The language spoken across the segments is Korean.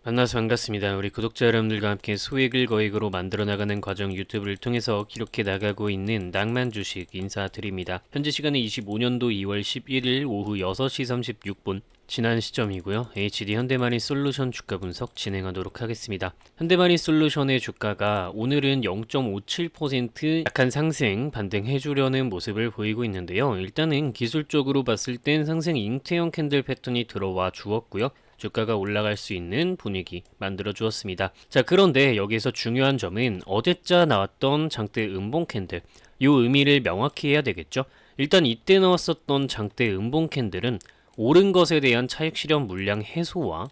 만나서 반갑습니다. 우리 구독자 여러분들과 함께 소액을 거액으로 만들어 나가는 과정 유튜브를 통해서 기록해 나가고 있는 낭만 주식 인사드립니다. 현재 시간은 25년도 2월 11일 오후 6시 36분 지난 시점이고요. HD 현대마린 솔루션 주가 분석 진행하도록 하겠습니다. 현대마린 솔루션의 주가가 오늘은 0.57% 약한 상승 반등해주려는 모습을 보이고 있는데요. 일단은 기술적으로 봤을 땐 상승 잉태형 캔들 패턴이 들어와 주었고요. 주가가 올라갈 수 있는 분위기 만들어 주었습니다. 자, 그런데 여기서 중요한 점은 어제자 나왔던 장대 음봉 캔들, 이 의미를 명확히 해야 되겠죠. 일단 이때 나왔었던 장대 음봉 캔들은 오른 것에 대한 차익 실현 물량 해소와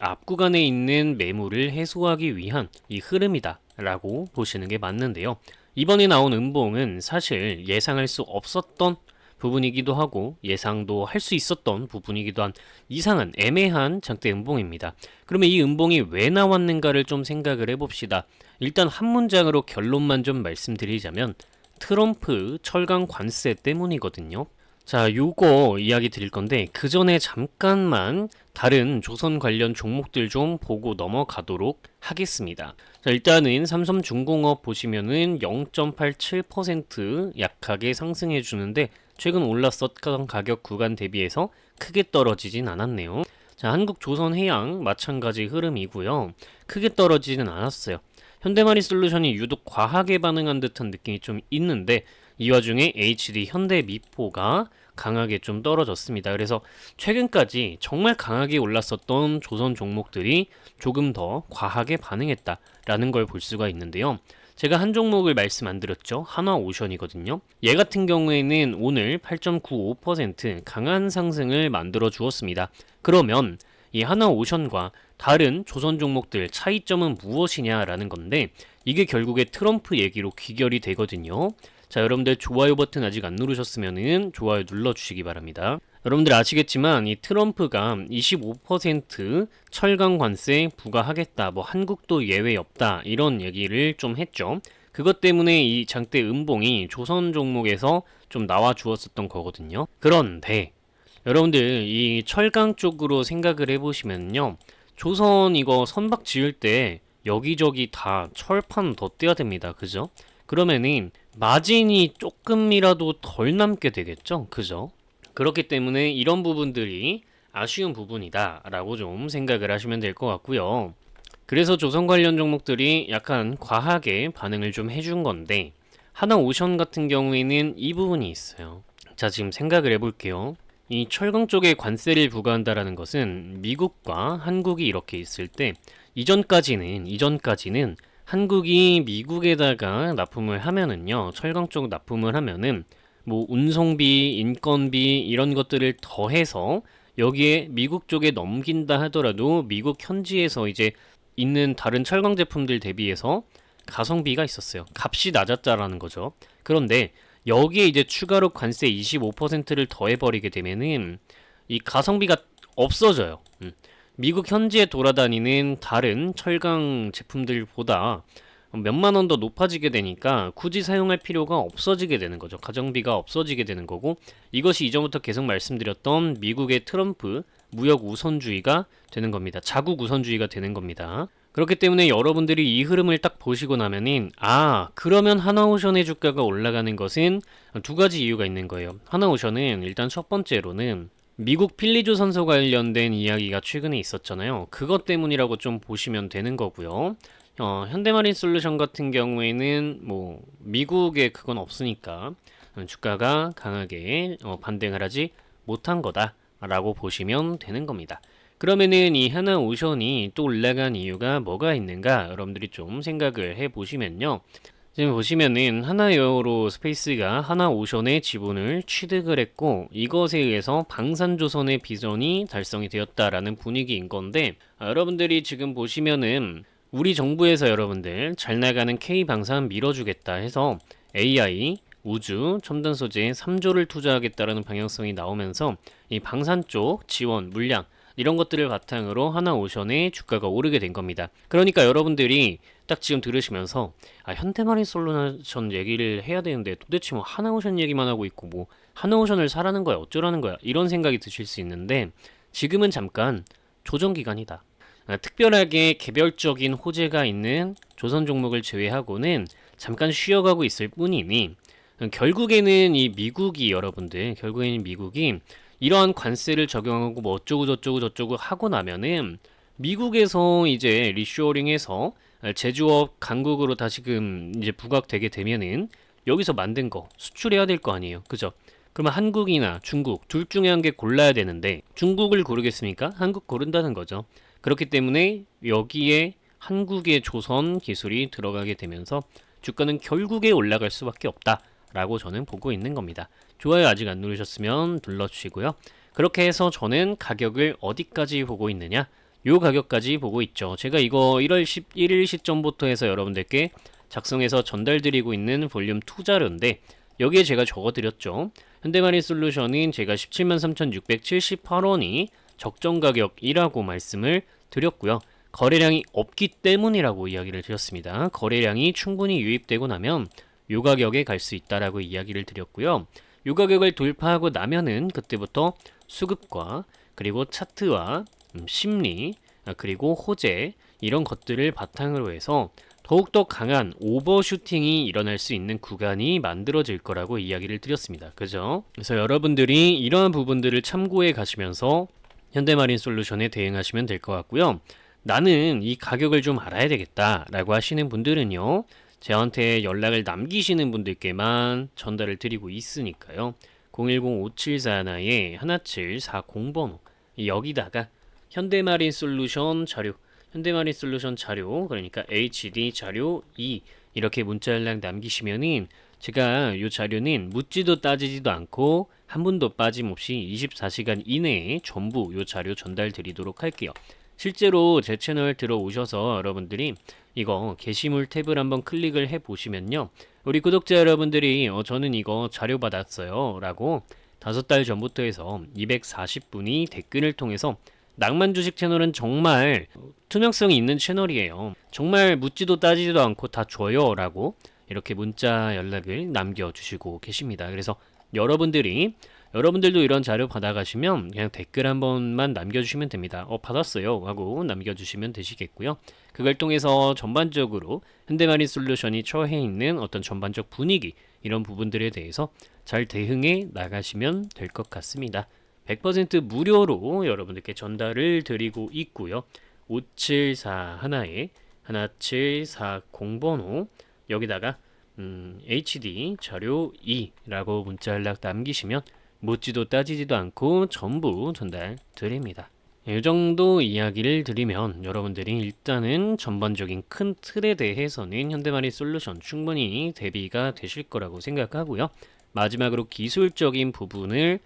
앞 구간에 있는 매물을 해소하기 위한 이 흐름이다 라고 보시는 게 맞는데요. 이번에 나온 음봉은 사실 예상할 수 없었던 부분이기도 하고 예상도 할 수 있었던 부분이기도 한 이상한 애매한 장대 음봉입니다. 그러면 이 음봉이 왜 나왔는가를 좀 생각을 해봅시다. 일단 한 문장으로 결론만 좀 말씀드리자면 트럼프 철강 관세 때문이거든요. 자, 요거 이야기 드릴 건데 그 전에 잠깐만 다른 조선 관련 종목들 좀 보고 넘어가도록 하겠습니다. 자, 일단은 삼성중공업 보시면은 0.87% 약하게 상승해 주는데 최근 올랐었던 가격 구간 대비해서 크게 떨어지진 않았네요. 자, 한국조선해양 마찬가지 흐름이고요. 크게 떨어지진 않았어요. 현대마린 솔루션이 유독 과하게 반응한 듯한 느낌이 좀 있는데 이 와중에 HD 현대미포가 강하게 좀 떨어졌습니다. 그래서 최근까지 정말 강하게 올랐었던 조선 종목들이 조금 더 과하게 반응했다라는 걸 볼 수가 있는데요. 제가 한 종목을 말씀 안 드렸죠. 한화오션이거든요. 얘 같은 경우에는 오늘 8.95% 강한 상승을 만들어 주었습니다. 그러면 이 한화오션과 다른 조선 종목들 차이점은 무엇이냐라는 건데 이게 결국에 트럼프 얘기로 귀결이 되거든요. 자, 여러분들 좋아요 버튼 아직 안 누르셨으면은 좋아요 눌러주시기 바랍니다. 여러분들 아시겠지만 이 트럼프가 25% 철강 관세 부과하겠다, 뭐 한국도 예외 없다 이런 얘기를 좀 했죠. 그것 때문에 이 장대 음봉이 조선 종목에서 좀 나와 주었었던 거거든요. 그런데 여러분들 이 철강 쪽으로 생각을 해보시면요. 조선 이거 선박 지을 때 여기저기 다 철판 덧대야 됩니다. 그죠? 그러면은 마진이 조금이라도 덜 남게 되겠죠? 그죠? 그렇기 때문에 이런 부분들이 아쉬운 부분이다 라고 좀 생각을 하시면 될 것 같고요. 그래서 조선 관련 종목들이 약간 과하게 반응을 좀 해준 건데 하나오션 같은 경우에는 이 부분이 있어요. 자, 지금 생각을 해볼게요. 이 철강 쪽에 관세를 부과한다라는 것은 미국과 한국이 이렇게 있을 때 이전까지는 한국이 미국에다가 납품을 하면은요, 철강 쪽 납품을 하면은 뭐 운송비, 인건비 이런 것들을 더해서 여기에 미국 쪽에 넘긴다 하더라도 미국 현지에서 이제 있는 다른 철강 제품들 대비해서 가성비가 있었어요. 값이 낮았다라는 거죠. 그런데 여기에 이제 추가로 관세 25%를 더해버리게 되면은 이 가성비가 없어져요. 미국 현지에 돌아다니는 다른 철강 제품들보다 몇만 원 더 높아지게 되니까 굳이 사용할 필요가 없어지게 되는 거죠. 가성비가 없어지게 되는 거고 이것이 이전부터 계속 말씀드렸던 미국의 트럼프 무역 우선주의가 되는 겁니다. 자국 우선주의가 되는 겁니다. 그렇기 때문에 여러분들이 이 흐름을 딱 보시고 나면은 그러면 하나오션의 주가가 올라가는 것은 두 가지 이유가 있는 거예요. 하나오션은 일단 첫 번째로는 미국 필리조선소 관련된 이야기가 최근에 있었잖아요. 그것 때문이라고 좀 보시면 되는 거고요. 현대마린 솔루션 같은 경우에는 뭐 미국에 그건 없으니까 주가가 강하게 반등을 하지 못한 거다라고 보시면 되는 겁니다. 그러면은 이 하나오션이 또 올라간 이유가 뭐가 있는가 여러분들이 좀 생각을 해보시면요. 지금 보시면은 하나여로 스페이스가 하나오션의 지분을 취득을 했고 이것에 의해서 방산조선의 비전이 달성이 되었다라는 분위기인 건데 여러분들이 지금 보시면은 우리 정부에서 여러분들 잘 나가는 K방산 밀어주겠다 해서 AI, 우주, 첨단 소재 3조를 투자하겠다라는 방향성이 나오면서 이 방산 쪽 지원, 물량 이런 것들을 바탕으로 하나오션의 주가가 오르게 된 겁니다. 그러니까 여러분들이 딱 지금 들으시면서 현대마린 솔루션 얘기를 해야 되는데 도대체 뭐 하나오션 얘기만 하고 있고 뭐 하나오션을 사라는 거야 어쩌라는 거야 이런 생각이 드실 수 있는데 지금은 잠깐 조정 기간이다. 특별하게 개별적인 호재가 있는 조선 종목을 제외하고는 잠깐 쉬어가고 있을 뿐이니 결국에는 이 미국이 여러분들 결국에는 미국이 이러한 관세를 적용하고 뭐 어쩌고 저쩌고 저쩌고 하고 나면은 미국에서 이제 리쇼어링해서 제조업 강국으로 다시금 이제 부각되게 되면은 여기서 만든 거 수출해야 될 거 아니에요. 그죠? 그러면 한국이나 중국 둘 중에 한 개 골라야 되는데 중국을 고르겠습니까? 한국 고른다는 거죠. 그렇기 때문에 여기에 한국의 조선 기술이 들어가게 되면서 주가는 결국에 올라갈 수밖에 없다라고 저는 보고 있는 겁니다. 좋아요 아직 안 누르셨으면 눌러주시고요. 그렇게 해서 저는 가격을 어디까지 보고 있느냐? 요 가격까지 보고 있죠. 제가 이거 1월 11일 시점부터 해서 여러분들께 작성해서 전달드리고 있는 볼륨 2 자료인데 여기에 제가 적어드렸죠. 현대마린솔루션은 제가 173,678원이 적정 가격이라고 말씀을 드렸고요. 거래량이 없기 때문이라고 이야기를 드렸습니다. 거래량이 충분히 유입되고 나면 요 가격에 갈 수 있다라고 이야기를 드렸고요. 요 가격을 돌파하고 나면은 그때부터 수급과 그리고 차트와 심리 그리고 호재 이런 것들을 바탕으로 해서 더욱더 강한 오버슈팅이 일어날 수 있는 구간이 만들어질 거라고 이야기를 드렸습니다. 그죠? 그래서 여러분들이 이러한 부분들을 참고해 가시면서 현대마린솔루션에 대응하시면 될 것 같고요. 나는 이 가격을 좀 알아야 되겠다 라고 하시는 분들은요. 저한테 연락을 남기시는 분들께만 전달을 드리고 있으니까요. 010-5741-1740번호 여기다가 현대마린솔루션 자료 현대마린솔루션 자료 그러니까 HD 자료 2 이렇게 문자 연락 남기시면은 제가 이 자료는 묻지도 따지지도 않고 한 분도 빠짐없이 24시간 이내에 전부 이 자료 전달 드리도록 할게요. 실제로 제 채널 들어오셔서 여러분들이 이거 게시물 탭을 한번 클릭을 해 보시면요. 우리 구독자 여러분들이 저는 이거 자료 받았어요 라고 5달 전부터 해서 240분이 댓글을 통해서 낭만 주식 채널은 정말 투명성이 있는 채널이에요. 정말 묻지도 따지지도 않고 다 줘요 라고 이렇게 문자 연락을 남겨주시고 계십니다. 그래서 여러분들도 이런 자료 받아가시면 그냥 댓글 한 번만 남겨주시면 됩니다. 받았어요 하고 남겨주시면 되시겠고요. 그걸 통해서 전반적으로 현대마린솔루션이 처해 있는 어떤 전반적 분위기 이런 부분들에 대해서 잘 대응해 나가시면 될 것 같습니다. 100% 무료로 여러분들께 전달을 드리고 있고요. 574 하나에 1740번호 여기다가 HD 자료 2라고 문자 연락 남기시면 묻지도 따지지도 않고 전부 전달 드립니다. 이 정도 이야기를 드리면 여러분들이 일단은 전반적인 큰 틀에 대해서는 현대마린솔루션 충분히 대비가 되실 거라고 생각하고요. 마지막으로 기술적인 부분을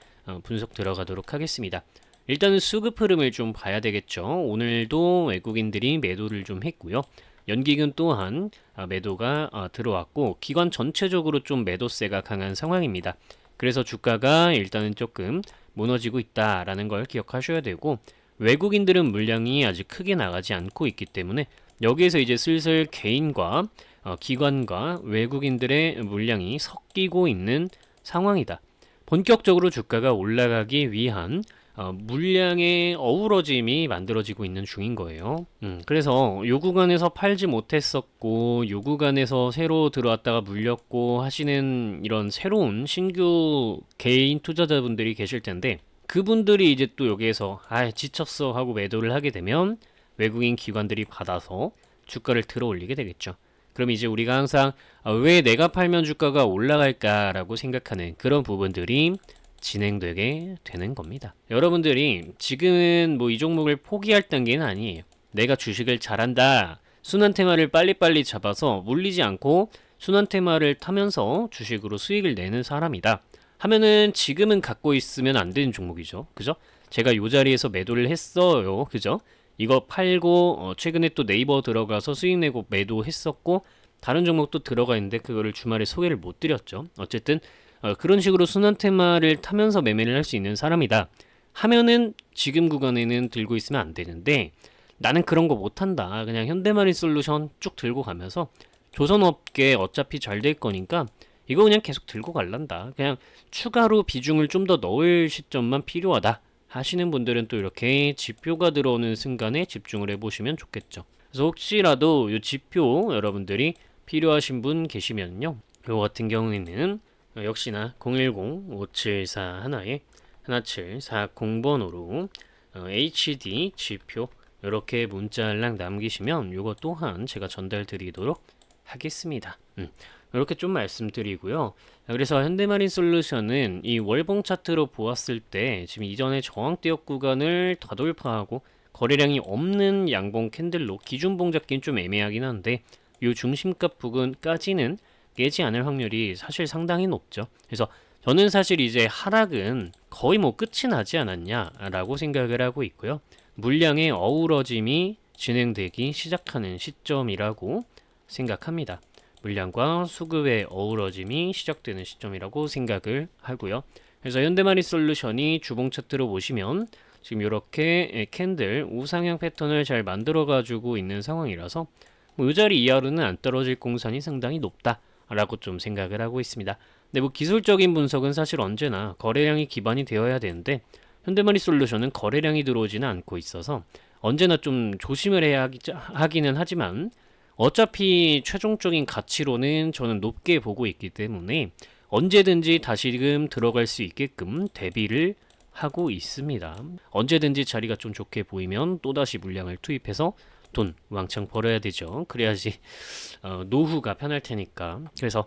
분석 들어가도록 하겠습니다. 일단은 수급 흐름을 좀 봐야 되겠죠. 오늘도 외국인들이 매도를 좀 했고요. 연기금 또한 매도가 들어왔고 기관 전체적으로 좀 매도세가 강한 상황입니다. 그래서 주가가 일단은 조금 무너지고 있다라는 걸 기억하셔야 되고 외국인들은 물량이 아직 크게 나가지 않고 있기 때문에 여기에서 이제 슬슬 개인과 기관과 외국인들의 물량이 섞이고 있는 상황이다. 본격적으로 주가가 올라가기 위한 물량의 어우러짐이 만들어지고 있는 중인 거예요. 그래서 요 구간에서 팔지 못했었고 요 구간에서 새로 들어왔다가 물렸고 하시는 이런 새로운 신규 개인 투자자분들이 계실 텐데 그분들이 이제 또 여기에서 지쳤어 하고 매도를 하게 되면 외국인 기관들이 받아서 주가를 들어 올리게 되겠죠. 그럼 이제 우리가 항상 왜 내가 팔면 주가가 올라갈까라고 생각하는 그런 부분들이 진행되게 되는 겁니다. 여러분들이 지금은 뭐 이 종목을 포기할 단계는 아니에요. 내가 주식을 잘한다. 순환 테마를 빨리빨리 잡아서 물리지 않고 순환 테마를 타면서 주식으로 수익을 내는 사람이다. 하면은 지금은 갖고 있으면 안 되는 종목이죠. 그죠? 제가 이 자리에서 매도를 했어요. 그죠? 이거 팔고 최근에 또 네이버 들어가서 수익 내고 매도했었고 다른 종목도 들어가 있는데 그거를 주말에 소개를 못 드렸죠. 어쨌든 그런 식으로 순환 테마를 타면서 매매를 할 수 있는 사람이다 하면은 지금 구간에는 들고 있으면 안 되는데 나는 그런 거 못한다. 그냥 현대마린솔루션 쭉 들고 가면서 조선업계 어차피 잘 될 거니까 이거 그냥 계속 들고 갈란다. 그냥 추가로 비중을 좀 더 넣을 시점만 필요하다 하시는 분들은 또 이렇게 지표가 들어오는 순간에 집중을 해보시면 좋겠죠. 그래서 혹시라도 이 지표 여러분들이 필요하신 분 계시면요. 이거 같은 경우에는 역시나 010-5741-1740번호로 HD 지표 이렇게 문자랑 남기시면 이거 또한 제가 전달 드리도록 하겠습니다. 이렇게 좀 말씀드리고요. 그래서 현대마린 솔루션은 이 월봉 차트로 보았을 때 지금 이전의 저항대역 구간을 다 돌파하고 거래량이 없는 양봉 캔들로 기준봉 잡기는 좀 애매하긴 한데 이 중심값 부근까지는 깨지 않을 확률이 사실 상당히 높죠. 그래서 저는 사실 이제 하락은 거의 뭐 끝이 나지 않았냐라고 생각을 하고 있고요. 물량의 어우러짐이 진행되기 시작하는 시점이라고 생각합니다. 물량과 수급의 어우러짐이 시작되는 시점이라고 생각을 하고요. 그래서 현대마린 솔루션이 주봉 차트로 보시면 지금 이렇게 캔들 우상향 패턴을 잘 만들어 가지고 있는 상황이라서 뭐 이 자리 이하로는 안 떨어질 공산이 상당히 높다라고 좀 생각을 하고 있습니다. 근데 뭐 기술적인 분석은 사실 언제나 거래량이 기반이 되어야 되는데 현대마린 솔루션은 거래량이 들어오지는 않고 있어서 언제나 좀 조심을 해야 하기는 하지만 어차피 최종적인 가치로는 저는 높게 보고 있기 때문에 언제든지 다시금 들어갈 수 있게끔 대비를 하고 있습니다. 언제든지 자리가 좀 좋게 보이면 또다시 물량을 투입해서 돈 왕창 벌어야 되죠. 그래야지 노후가 편할 테니까. 그래서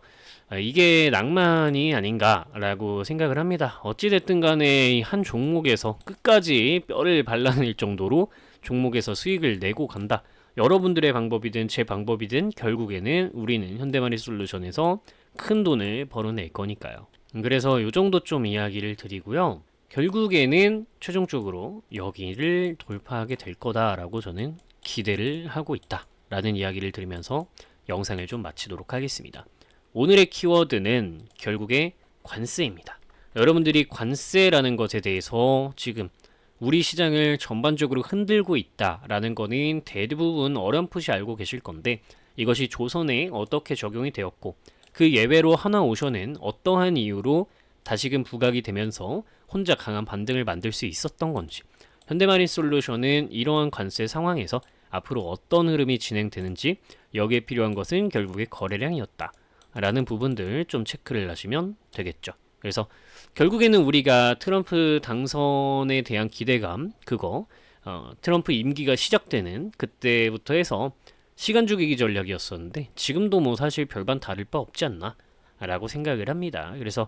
이게 낭만이 아닌가라고 생각을 합니다. 어찌됐든 간에 한 종목에서 끝까지 뼈를 발라낼 정도로 종목에서 수익을 내고 간다. 여러분들의 방법이든 제 방법이든 결국에는 우리는 현대마린 솔루션에서 큰 돈을 벌어낼 거니까요. 그래서 이 정도 좀 이야기를 드리고요. 결국에는 최종적으로 여기를 돌파하게 될 거다라고 저는 기대를 하고 있다라는 이야기를 드리면서 영상을 좀 마치도록 하겠습니다. 오늘의 키워드는 결국에 관세입니다. 여러분들이 관세라는 것에 대해서 지금 우리 시장을 전반적으로 흔들고 있다라는 거는 대부분 어렴풋이 알고 계실 건데 이것이 조선에 어떻게 적용이 되었고 그 예외로 하나오션은 어떠한 이유로 다시금 부각이 되면서 혼자 강한 반등을 만들 수 있었던 건지 현대마린 솔루션은 이러한 관세 상황에서 앞으로 어떤 흐름이 진행되는지 여기에 필요한 것은 결국에 거래량이었다 라는 부분들 좀 체크를 하시면 되겠죠. 그래서 결국에는 우리가 트럼프 당선에 대한 기대감 그거 트럼프 임기가 시작되는 그때부터 해서 시간 죽이기 전략이었었는데 지금도 뭐 사실 별반 다를 바 없지 않나 라고 생각을 합니다. 그래서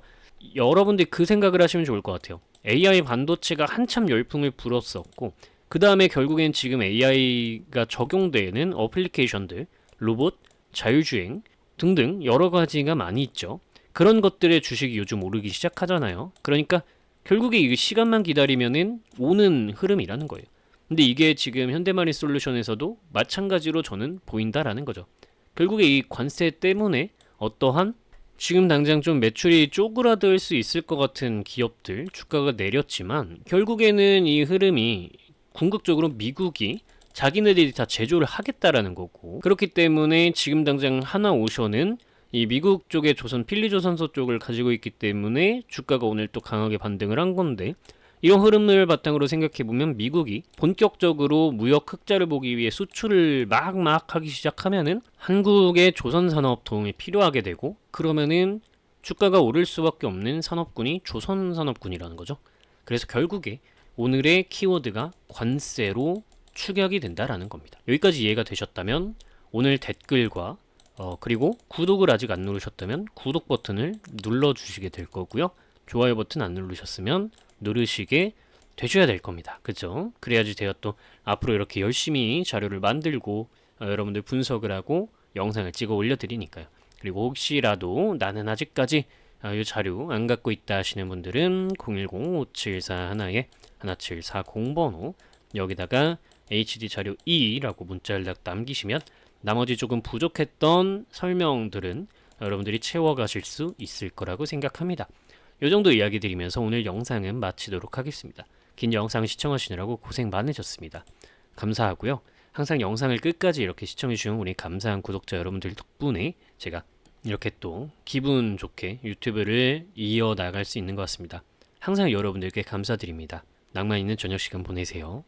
여러분들이 그 생각을 하시면 좋을 것 같아요. AI 반도체가 한참 열풍을 불었었고 그 다음에 결국엔 지금 AI가 적용되는 어플리케이션들 로봇, 자율주행 등등 여러 가지가 많이 있죠. 그런 것들의 주식이 요즘 오르기 시작하잖아요. 그러니까 결국에 이 시간만 기다리면은 오는 흐름이라는 거예요. 근데 이게 지금 현대마린 솔루션에서도 마찬가지로 저는 보인다라는 거죠. 결국에 이 관세 때문에 어떠한 지금 당장 좀 매출이 쪼그라들 수 있을 것 같은 기업들 주가가 내렸지만 결국에는 이 흐름이 궁극적으로 미국이 자기네들이 다 제조를 하겠다라는 거고 그렇기 때문에 지금 당장 하나오션은 이 미국 쪽의 조선 필리조선소 쪽을 가지고 있기 때문에 주가가 오늘 또 강하게 반등을 한 건데 이런 흐름을 바탕으로 생각해보면 미국이 본격적으로 무역 흑자를 보기 위해 수출을 막 하기 시작하면은 한국의 조선산업 도움이 필요하게 되고 그러면은 주가가 오를 수밖에 없는 산업군이 조선산업군이라는 거죠. 그래서 결국에 오늘의 키워드가 관세로 축약이 된다라는 겁니다. 여기까지 이해가 되셨다면 오늘 댓글과 그리고 구독을 아직 안 누르셨다면 구독 버튼을 눌러주시게 될 거고요. 좋아요 버튼 안 누르셨으면 누르시게 되셔야 될 겁니다. 그죠? 그래야지 제가 또 앞으로 이렇게 열심히 자료를 만들고 여러분들 분석을 하고 영상을 찍어 올려드리니까요. 그리고 혹시라도 나는 아직까지 이 자료 안 갖고 있다 하시는 분들은 010-5741-1740번호 여기다가 HD 자료 2라고 문자를 남기시면 나머지 조금 부족했던 설명들은 여러분들이 채워가실 수 있을 거라고 생각합니다. 이 정도 이야기 드리면서 오늘 영상은 마치도록 하겠습니다. 긴 영상 시청하시느라고 고생 많으셨습니다. 감사하고요. 항상 영상을 끝까지 이렇게 시청해주신 우리 감사한 구독자 여러분들 덕분에 제가 이렇게 또 기분 좋게 유튜브를 이어나갈 수 있는 것 같습니다. 항상 여러분들께 감사드립니다. 낭만 있는 저녁 시간 보내세요.